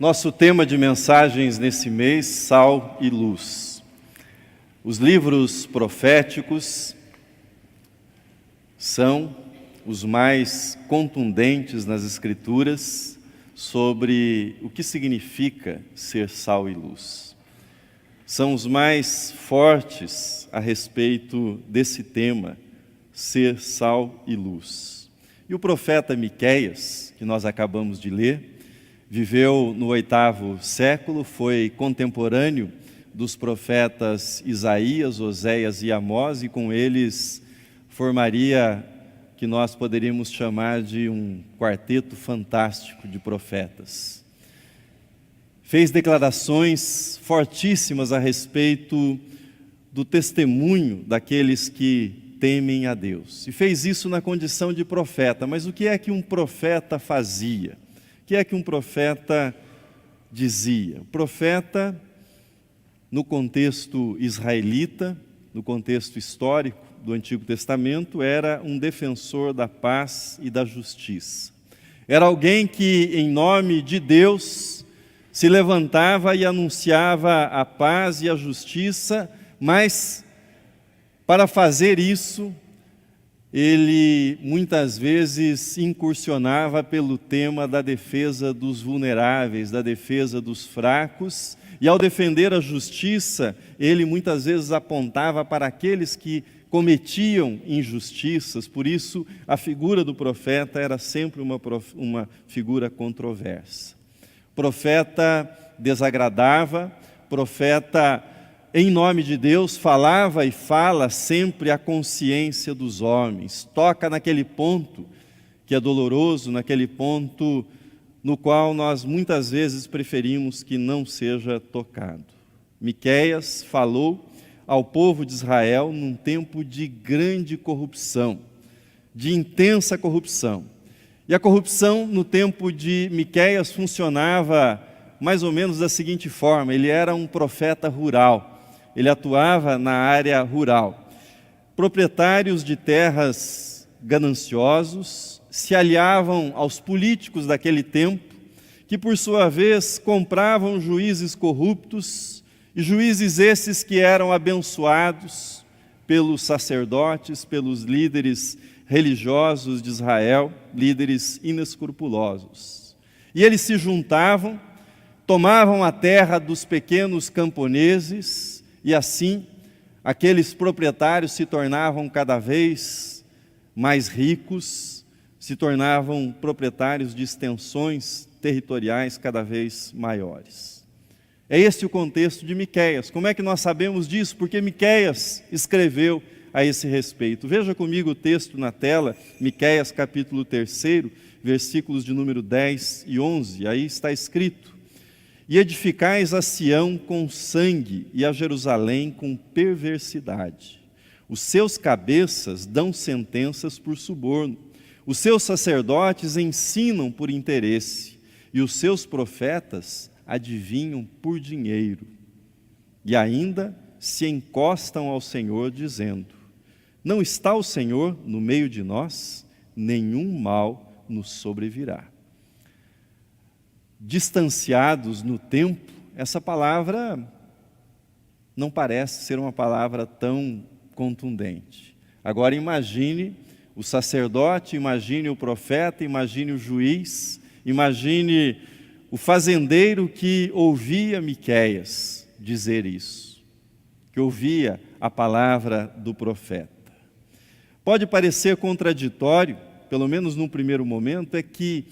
Nosso tema de mensagens nesse mês, Sal e Luz. Os livros proféticos são os mais contundentes nas Escrituras sobre o que significa ser sal e luz. São os mais fortes a respeito desse tema, ser sal e luz. E o profeta Miqueias, que nós acabamos de ler, viveu no 8º século, foi contemporâneo dos profetas Isaías, Oséias e Amós, e com eles formaria que nós poderíamos chamar de um quarteto fantástico de profetas. Fez declarações fortíssimas a respeito do testemunho daqueles que temem a Deus. E fez isso na condição de profeta. Mas o que é que um profeta fazia? O que é que um profeta dizia? O profeta, no contexto israelita, no contexto histórico do Antigo Testamento, era um defensor da paz e da justiça. Era alguém que, em nome de Deus, se levantava e anunciava a paz e a justiça, mas, para fazer isso, ele muitas vezes incursionava pelo tema da defesa dos vulneráveis, da defesa dos fracos, e ao defender a justiça, ele muitas vezes apontava para aqueles que cometiam injustiças. Por isso, a figura do profeta era sempre uma figura controversa. O profeta desagradava, profeta, em nome de Deus, falava e fala sempre a consciência dos homens. Toca naquele ponto que é doloroso, naquele ponto no qual nós muitas vezes preferimos que não seja tocado. Miqueias falou ao povo de Israel num tempo de grande corrupção, de intensa corrupção. E a corrupção no tempo de Miqueias funcionava mais ou menos da seguinte forma: ele era um profeta rural. Ele atuava na área rural. Proprietários de terras gananciosos se aliavam aos políticos daquele tempo, que por sua vez compravam juízes corruptos, e juízes esses que eram abençoados pelos sacerdotes, pelos líderes religiosos de Israel, líderes inescrupulosos. E eles se juntavam, tomavam a terra dos pequenos camponeses, e assim, aqueles proprietários se tornavam cada vez mais ricos, se tornavam proprietários de extensões territoriais cada vez maiores. É este o contexto de Miqueias. Como é que nós sabemos disso? Porque Miqueias escreveu a esse respeito. Veja comigo o texto na tela, Miqueias capítulo 3, versículos de número 10 e 11. Aí está escrito: e edificais a Sião com sangue, e a Jerusalém com perversidade. Os seus cabeças dão sentenças por suborno, os seus sacerdotes ensinam por interesse, e os seus profetas adivinham por dinheiro. E ainda se encostam ao Senhor, dizendo: não está o Senhor no meio de nós? Nenhum mal nos sobrevirá. Distanciados no tempo, essa palavra não parece ser uma palavra tão contundente. Agora imagine o sacerdote, imagine o profeta, imagine o juiz, imagine o fazendeiro que ouvia Miqueias dizer isso, que ouvia a palavra do profeta. Pode parecer contraditório, pelo menos num primeiro momento, é que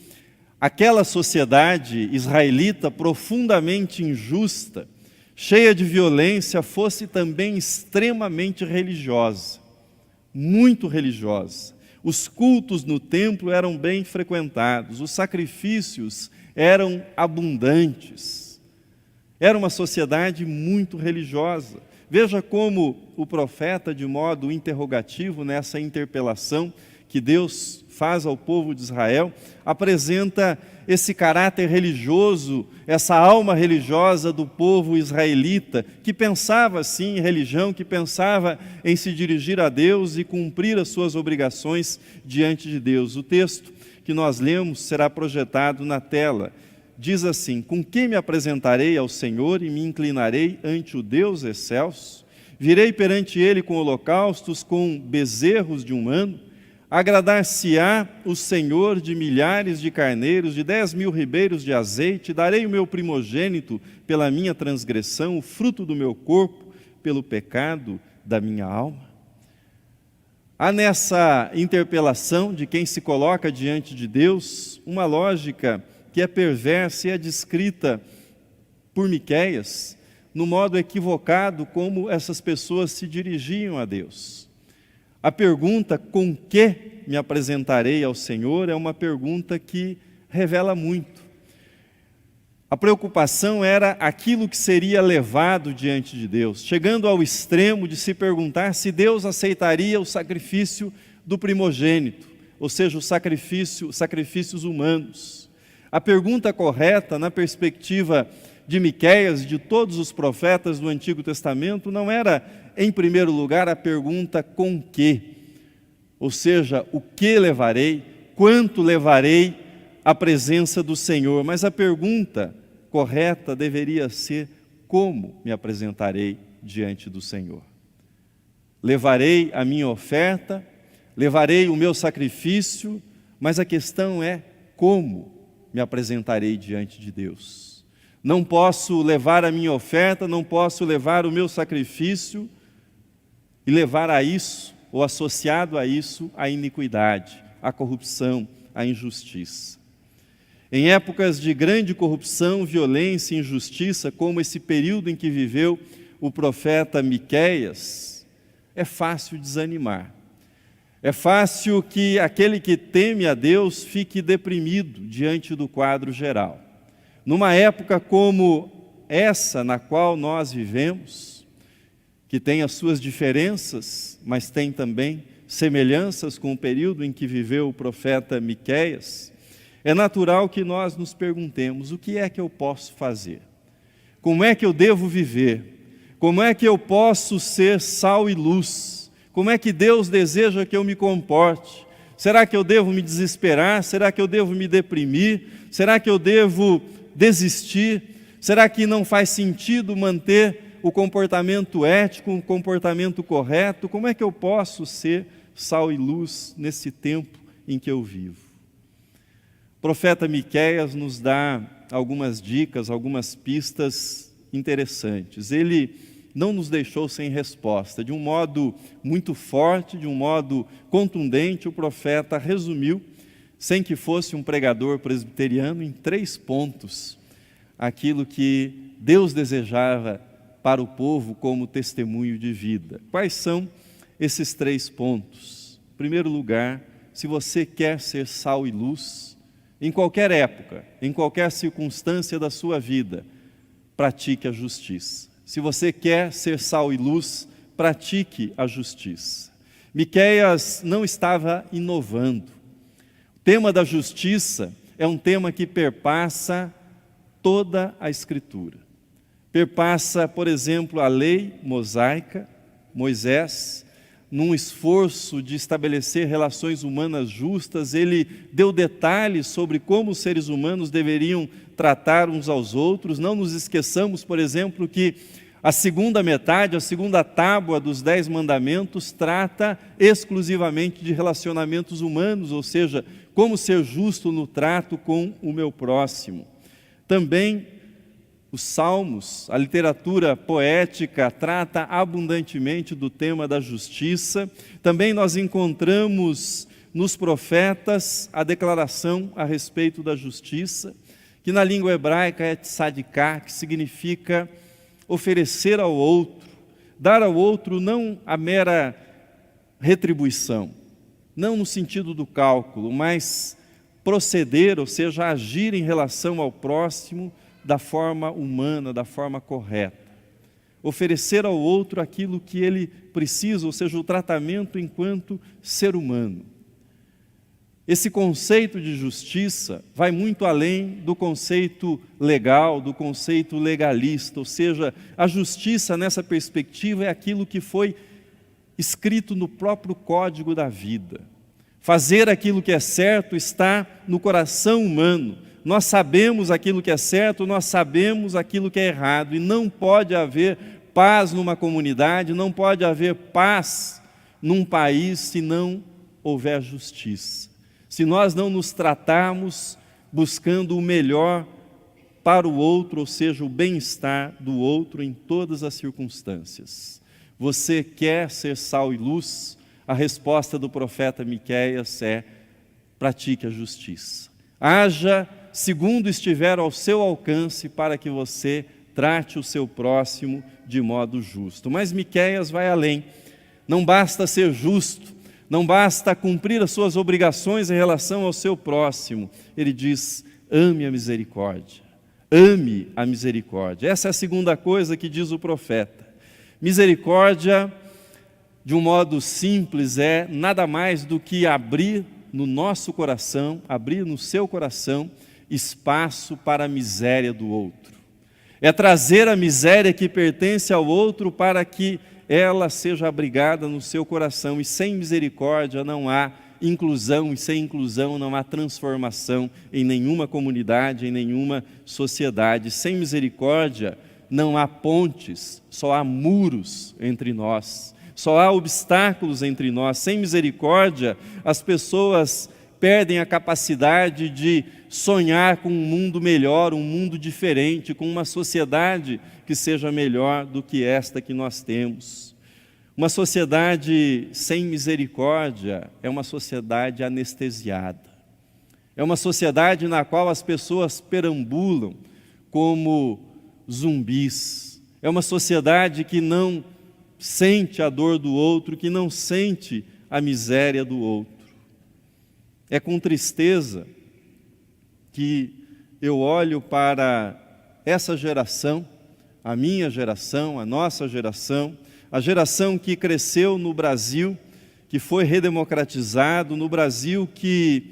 aquela sociedade israelita profundamente injusta, cheia de violência, fosse também extremamente religiosa, muito religiosa. Os cultos no templo eram bem frequentados, os sacrifícios eram abundantes. Era uma sociedade muito religiosa. Veja como o profeta, de modo interrogativo, nessa interpelação que Deus faz ao povo de Israel, apresenta esse caráter religioso, essa alma religiosa do povo israelita, que pensava sim em religião, que pensava em se dirigir a Deus e cumprir as suas obrigações diante de Deus. O texto que nós lemos será projetado na tela. diz assim: com que me apresentarei ao Senhor e me inclinarei ante o Deus excelso? Virei perante ele com holocaustos, com bezerros de um ano? Agradar-se-á o Senhor de milhares de carneiros, de 10.000 ribeiros de azeite? Darei o meu primogênito pela minha transgressão, o fruto do meu corpo pelo pecado da minha alma? Há nessa interpelação de quem se coloca diante de Deus uma lógica que é perversa e é descrita por Miqueias no modo equivocado como essas pessoas se dirigiam a Deus. A pergunta, com que me apresentarei ao Senhor, é uma pergunta que revela muito. A preocupação era aquilo que seria levado diante de Deus, chegando ao extremo de se perguntar se Deus aceitaria o sacrifício do primogênito, ou seja, os sacrifícios humanos. A pergunta correta, na perspectiva de Miqueias e de todos os profetas do Antigo Testamento, não era, em primeiro lugar, a pergunta com que, ou seja, o que levarei, quanto levarei à presença do Senhor, mas a pergunta correta deveria ser: como me apresentarei diante do Senhor? Levarei a minha oferta, levarei o meu sacrifício, mas a questão é: como me apresentarei diante de Deus? Não posso levar a minha oferta, não posso levar o meu sacrifício e levar a isso, ou associado a isso, a iniquidade, a corrupção, a injustiça. Em épocas de grande corrupção, violência e injustiça, como esse período em que viveu o profeta Miqueias, é fácil desanimar. É fácil que aquele que teme a Deus fique deprimido diante do quadro geral. Numa época como essa na qual nós vivemos, que tem as suas diferenças, mas tem também semelhanças com o período em que viveu o profeta Miqueias, é natural que nós nos perguntemos: o que é que eu posso fazer? Como é que eu devo viver? Como é que eu posso ser sal e luz? Como é que Deus deseja que eu me comporte? Será que eu devo me desesperar? Será que eu devo me deprimir? Será que eu devo desistir? Será que não faz sentido manter o comportamento ético, o comportamento correto? Como é que eu posso ser sal e luz nesse tempo em que eu vivo? O profeta Miqueias nos dá algumas dicas, algumas pistas interessantes. Ele não nos deixou sem resposta. De um modo muito forte, de um modo contundente, o profeta resumiu, sem que fosse um pregador presbiteriano, em 3 pontos, aquilo que Deus desejava para o povo como testemunho de vida. Quais são esses 3 pontos? Em primeiro lugar, se você quer ser sal e luz, em qualquer época, em qualquer circunstância da sua vida, pratique a justiça. Se você quer ser sal e luz, pratique a justiça. Miqueias não estava inovando. O tema da justiça é um tema que perpassa toda a Escritura. Perpassa, por exemplo, a lei mosaica, Moisés, num esforço de estabelecer relações humanas justas, ele deu detalhes sobre como os seres humanos deveriam tratar uns aos outros. Não nos esqueçamos, por exemplo, que a segunda metade, a segunda tábua dos 10 mandamentos trata exclusivamente de relacionamentos humanos, ou seja, como ser justo no trato com o meu próximo. Também os salmos, a literatura poética trata abundantemente do tema da justiça. Também nós encontramos nos profetas a declaração a respeito da justiça, que na língua hebraica é tzadiká, que significa oferecer ao outro, dar ao outro não a mera retribuição, não no sentido do cálculo, mas proceder, ou seja, agir em relação ao próximo da forma humana, da forma correta. Oferecer ao outro aquilo que ele precisa, ou seja, o tratamento enquanto ser humano. Esse conceito de justiça vai muito além do conceito legal, do conceito legalista, ou seja, a justiça nessa perspectiva é aquilo que foi escrito no próprio código da vida. Fazer aquilo que é certo está no coração humano, nós sabemos aquilo que é certo, nós sabemos aquilo que é errado, e não pode haver paz numa comunidade, não pode haver paz num país se não houver justiça. Se nós não nos tratarmos buscando o melhor para o outro, ou seja, o bem-estar do outro em todas as circunstâncias. Você quer ser sal e luz? A resposta do profeta Miqueias é: pratique a justiça. Haja segundo estiver ao seu alcance para que você trate o seu próximo de modo justo. Mas Miqueias vai além. Não basta ser justo, não basta cumprir as suas obrigações em relação ao seu próximo. Ele diz: ame a misericórdia. Ame a misericórdia. Essa é a segunda coisa que diz o profeta. Misericórdia, de um modo simples, é nada mais do que abrir no nosso coração, abrir no seu coração espaço para a miséria do outro. É trazer a miséria que pertence ao outro para que ela seja abrigada no seu coração. E sem misericórdia não há inclusão, e sem inclusão não há transformação em nenhuma comunidade, em nenhuma sociedade. Sem misericórdia não há pontes, só há muros entre nós, só há obstáculos entre nós. Sem misericórdia, as pessoas perdem a capacidade de sonhar com um mundo melhor, um mundo diferente, com uma sociedade que seja melhor do que esta que nós temos. Uma sociedade sem misericórdia é uma sociedade anestesiada. É uma sociedade na qual as pessoas perambulam como zumbis. É uma sociedade que não sente a dor do outro, que não sente a miséria do outro. É com tristeza que eu olho para essa geração, a minha geração, a nossa geração, a geração que cresceu no Brasil, que foi redemocratizado, no Brasil que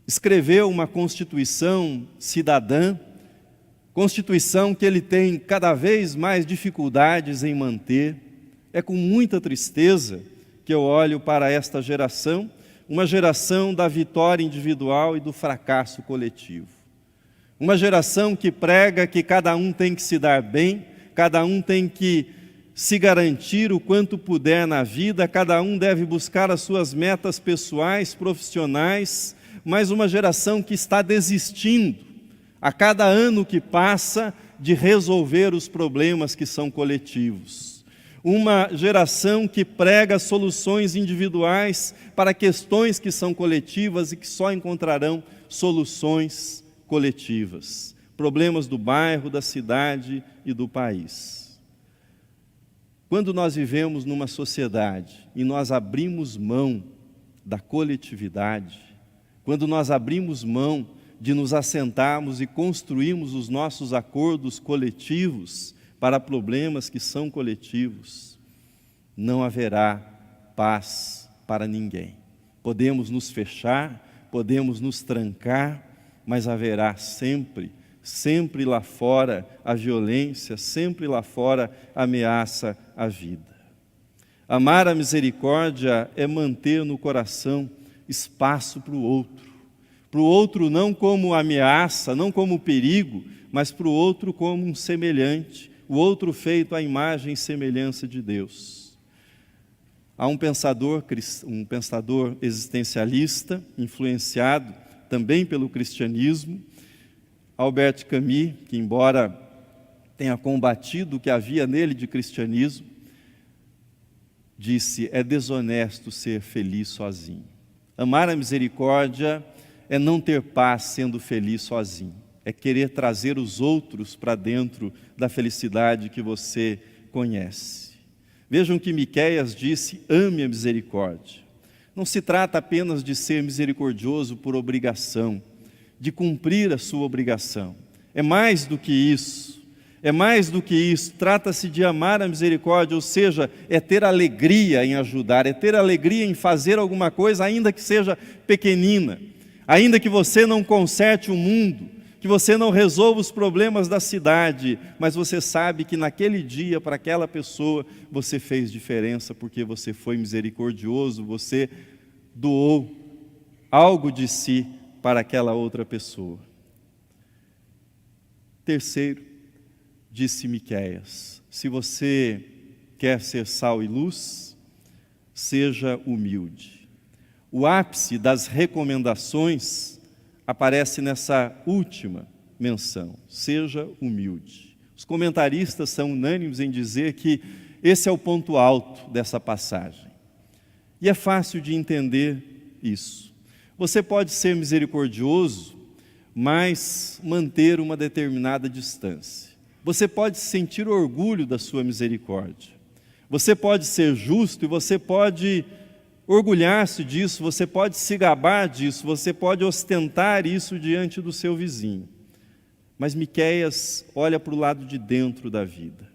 escreveu uma Constituição cidadã, Constituição que ele tem cada vez mais dificuldades em manter. É com muita tristeza que eu olho para esta geração, uma geração da vitória individual e do fracasso coletivo. Uma geração que prega que cada um tem que se dar bem, cada um tem que se garantir o quanto puder na vida, cada um deve buscar as suas metas pessoais, profissionais, mas uma geração que está desistindo, a cada ano que passa, de resolver os problemas que são coletivos. Uma geração que prega soluções individuais para questões que são coletivas e que só encontrarão soluções coletivas. Problemas do bairro, da cidade e do país. Quando nós vivemos numa sociedade e nós abrimos mão da coletividade, quando nós abrimos mão de nos assentarmos e construirmos os nossos acordos coletivos para problemas que são coletivos, não haverá paz para ninguém. Podemos nos fechar, podemos nos trancar, mas haverá sempre lá fora a violência, sempre lá fora a ameaça à vida. Amar a misericórdia é manter no coração espaço para o outro não como ameaça, não como perigo, mas para o outro como um semelhante, o outro feito à imagem e semelhança de Deus. Há um pensador existencialista, influenciado também pelo cristianismo, Albert Camus, que embora tenha combatido o que havia nele de cristianismo, disse: é desonesto ser feliz sozinho. Amar a misericórdia é não ter paz sendo feliz sozinho, é querer trazer os outros para dentro da felicidade que você conhece. Vejam que Miqueias disse: ame a misericórdia. Não se trata apenas de ser misericordioso por obrigação, de cumprir a sua obrigação. É mais do que isso. É mais do que isso. Trata-se de amar a misericórdia, ou seja, é ter alegria em ajudar, é ter alegria em fazer alguma coisa, ainda que seja pequenina, ainda que você não conserte o mundo, que você não resolva os problemas da cidade, mas você sabe que naquele dia, para aquela pessoa, você fez diferença, porque você foi misericordioso, você doou algo de si para aquela outra pessoa. Terceiro, disse Miqueias, se você quer ser sal e luz, seja humilde. O ápice das recomendações aparece nessa última menção, seja humilde. Os comentaristas são unânimes em dizer que esse é o ponto alto dessa passagem. E é fácil de entender isso. Você pode ser misericordioso, mas manter uma determinada distância. Você pode sentir orgulho da sua misericórdia. Você pode ser justo e você pode orgulhar-se disso, você pode se gabar disso, você pode ostentar isso diante do seu vizinho. Mas Miqueias olha para o lado de dentro da vida.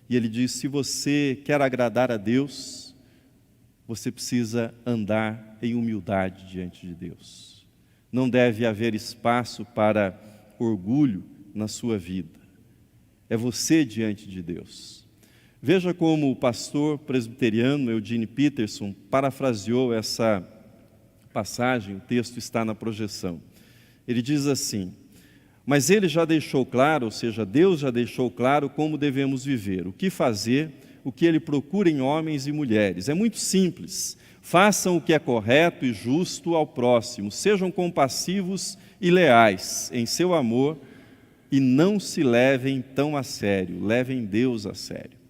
E ele diz, se você quer agradar a Deus, você precisa andar em humildade diante de Deus. Não deve haver espaço para orgulho na sua vida. É você diante de Deus. Veja como o pastor presbiteriano Eugene Peterson parafraseou essa passagem, o texto está na projeção. Ele diz assim, mas ele já deixou claro, ou seja, Deus já deixou claro como devemos viver, o que fazer, o que ele procura em homens e mulheres. É muito simples, façam o que é correto e justo ao próximo, sejam compassivos e leais em seu amor e não se levem tão a sério, levem Deus a sério.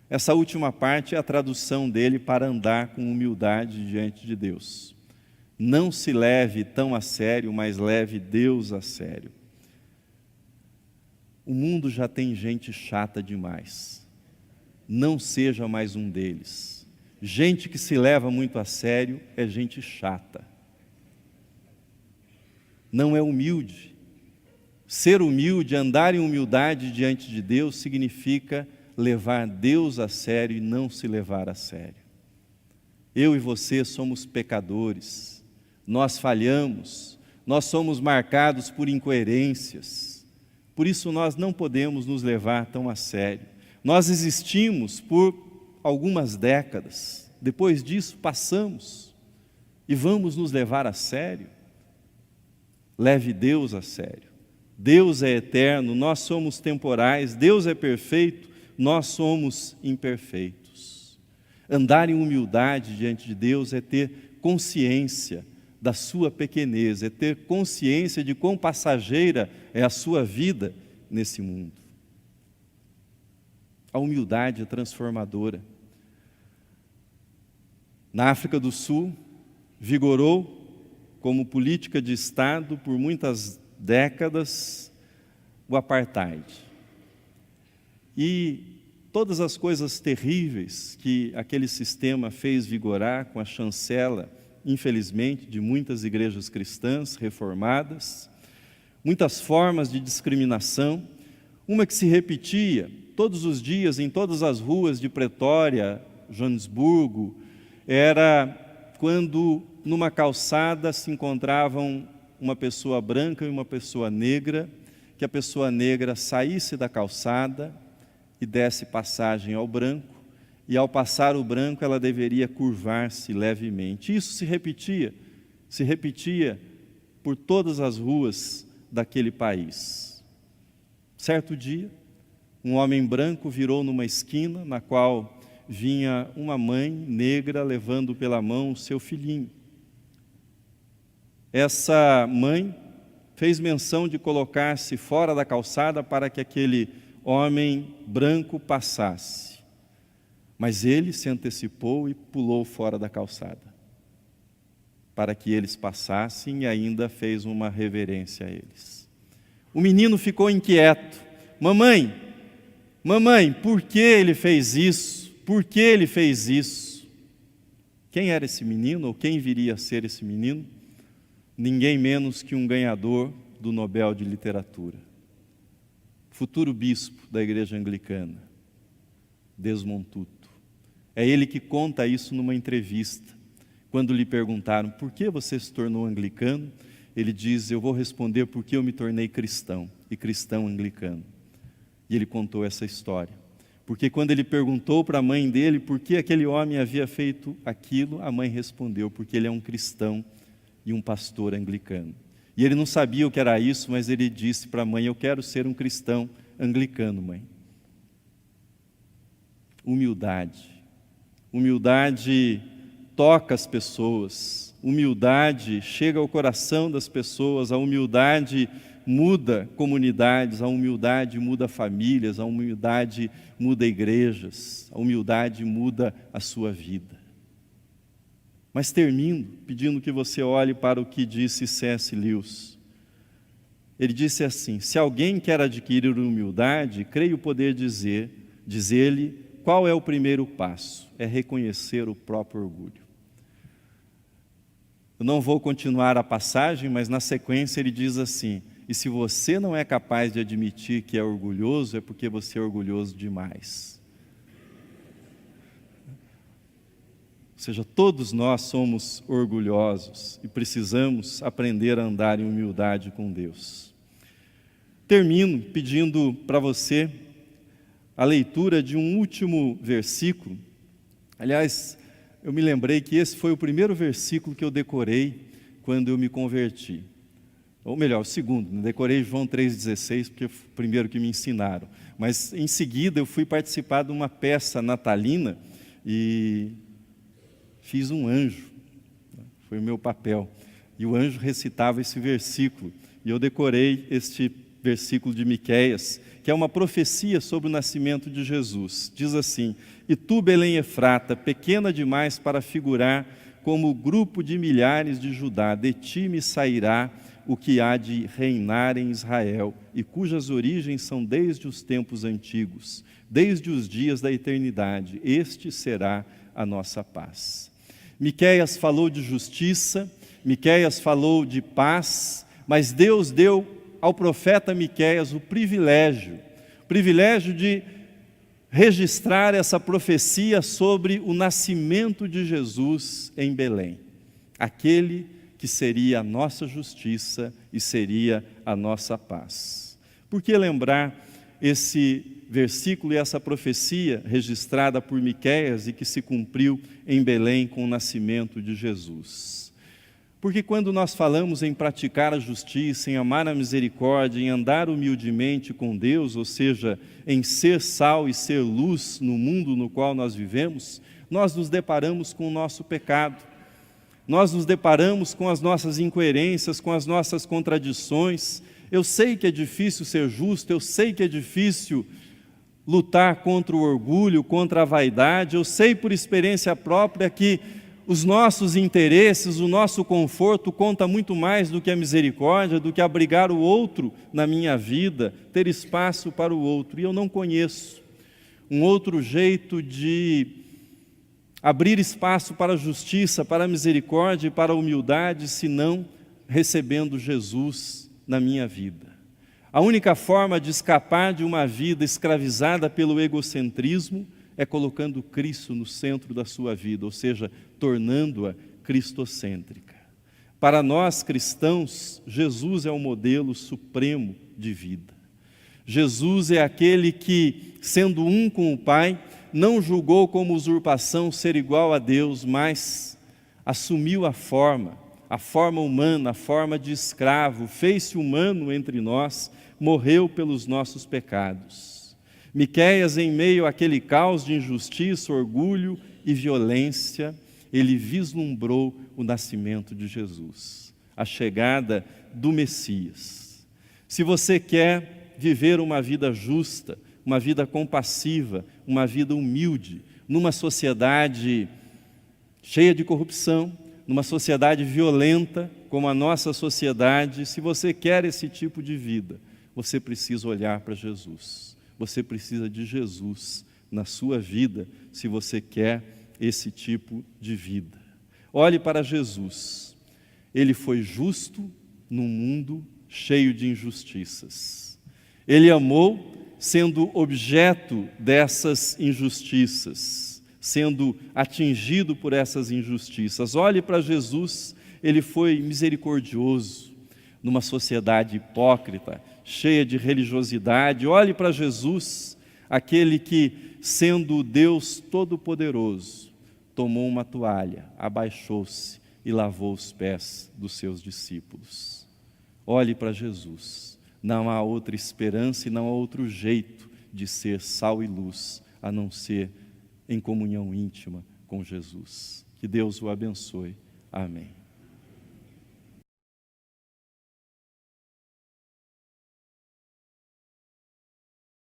Essa última parte é a tradução dele para andar com humildade diante de Deus. Não se leve tão a sério, mas leve Deus a sério. O mundo já tem gente chata demais. Não seja mais um deles. Gente que se leva muito a sério é gente chata. Não é humilde. Ser humilde, andar em humildade diante de Deus, significa levar Deus a sério e não se levar a sério. Eu e você somos pecadores, nós falhamos, nós somos marcados por incoerências, por isso nós não podemos nos levar tão a sério. Nós existimos por algumas décadas, depois disso passamos e vamos nos levar a sério. Leve Deus a sério. Deus é eterno, nós somos temporais, Deus é perfeito, nós somos imperfeitos. Andar em humildade diante de Deus é ter consciência da sua pequenez, é ter consciência de quão passageira é a sua vida nesse mundo. A humildade é transformadora. Na África do Sul, vigorou como política de Estado por muitas décadas o apartheid. E todas as coisas terríveis que aquele sistema fez vigorar com a chancela, infelizmente, de muitas igrejas cristãs reformadas, muitas formas de discriminação, uma que se repetia todos os dias em todas as ruas de Pretória, Joanesburgo, era quando numa calçada se encontravam uma pessoa branca e uma pessoa negra, que a pessoa negra saísse da calçada e desse passagem ao branco, e ao passar o branco ela deveria curvar-se levemente. Isso se repetia por todas as ruas daquele país. Certo dia, um homem branco virou numa esquina na qual vinha uma mãe negra levando pela mão o seu filhinho. Essa mãe fez menção de colocar-se fora da calçada para que aquele homem branco passasse. Mas ele se antecipou e pulou fora da calçada, para que eles passassem, e ainda fez uma reverência a eles. O menino ficou inquieto. Mamãe, por que ele fez isso? Por que ele fez isso? Quem era esse menino, ou quem viria a ser esse menino? Ninguém menos que um ganhador do Nobel de Literatura, futuro bispo da Igreja Anglicana, Desmond Tutu. É ele que conta isso numa entrevista. Quando lhe perguntaram, por que você se tornou anglicano? Ele diz, eu vou responder porque eu me tornei cristão, e cristão anglicano. E ele contou essa história. Porque quando ele perguntou para a mãe dele por que aquele homem havia feito aquilo, a mãe respondeu, porque ele é um cristão e um pastor anglicano. E ele não sabia o que era isso, mas ele disse para a mãe: eu quero ser um cristão anglicano, mãe. Humildade. Humildade toca as pessoas. Humildade chega ao coração das pessoas. A humildade muda comunidades. A humildade muda famílias. A humildade muda igrejas. A humildade muda a sua vida. Mas termino pedindo que você olhe para o que disse C.S. Lewis. Ele disse assim: se alguém quer adquirir humildade, creio poder dizer-lhe qual é o primeiro passo? É reconhecer o próprio orgulho. Eu não vou continuar a passagem, mas na sequência ele diz assim: e se você não é capaz de admitir que é orgulhoso, é porque você é orgulhoso demais. Ou seja, todos nós somos orgulhosos e precisamos aprender a andar em humildade com Deus. Termino pedindo para você a leitura de um último versículo. Aliás, eu me lembrei que esse foi o primeiro versículo que eu decorei quando eu me converti. Ou melhor, o segundo, decorei João 3,16, porque foi o primeiro que me ensinaram. Mas em seguida eu fui participar de uma peça natalina e fiz um anjo, foi o meu papel. E o anjo recitava esse versículo. E eu decorei este versículo de Miqueias, que é uma profecia sobre o nascimento de Jesus. Diz assim: e tu, Belém Efrata, pequena demais para figurar como o grupo de milhares de Judá, de ti me sairá o que há de reinar em Israel, e cujas origens são desde os tempos antigos, desde os dias da eternidade. Este será a nossa paz. Miqueias falou de justiça, Miqueias falou de paz, mas Deus deu ao profeta Miqueias o privilégio de registrar essa profecia sobre o nascimento de Jesus em Belém, aquele que seria a nossa justiça e seria a nossa paz. Por que lembrar esse versículo e essa profecia registrada por Miqueias e que se cumpriu em Belém com o nascimento de Jesus? Porque quando nós falamos em praticar a justiça, em amar a misericórdia, em andar humildemente com Deus, ou seja, em ser sal e ser luz no mundo no qual nós vivemos, nós nos deparamos com o nosso pecado. Nós nos deparamos com as nossas incoerências, com as nossas contradições. Eu sei que é difícil ser justo, eu sei que é difícil lutar contra o orgulho, contra a vaidade. Eu sei por experiência própria que os nossos interesses, o nosso conforto conta muito mais do que a misericórdia, do que abrigar o outro na minha vida, ter espaço para o outro. E eu não conheço um outro jeito de abrir espaço para a justiça, para a misericórdia e para a humildade, senão recebendo Jesus na minha vida. A única forma de escapar de uma vida escravizada pelo egocentrismo é colocando Cristo no centro da sua vida, ou seja, tornando-a cristocêntrica. Para nós cristãos, Jesus é o modelo supremo de vida. Jesus é aquele que, sendo um com o Pai, não julgou como usurpação ser igual a Deus, mas assumiu a forma humana, a forma de escravo, fez-se humano entre nós, morreu pelos nossos pecados. Miqueias, em meio àquele caos de injustiça, orgulho e violência, ele vislumbrou o nascimento de Jesus, a chegada do Messias. Se você quer viver uma vida justa, uma vida compassiva, uma vida humilde, numa sociedade cheia de corrupção, numa sociedade violenta como a nossa sociedade, se você quer esse tipo de vida, você precisa olhar para Jesus. Você precisa de Jesus na sua vida, se você quer esse tipo de vida. Olhe para Jesus. Ele foi justo num mundo cheio de injustiças. Ele amou sendo objeto dessas injustiças, sendo atingido por essas injustiças. Olhe para Jesus, ele foi misericordioso numa sociedade hipócrita, cheia de religiosidade. Olhe para Jesus, aquele que, sendo Deus Todo-Poderoso, tomou uma toalha, abaixou-se e lavou os pés dos seus discípulos. Olhe para Jesus. Não há outra esperança e não há outro jeito de ser sal e luz, a não ser em comunhão íntima com Jesus. Que Deus o abençoe. Amém.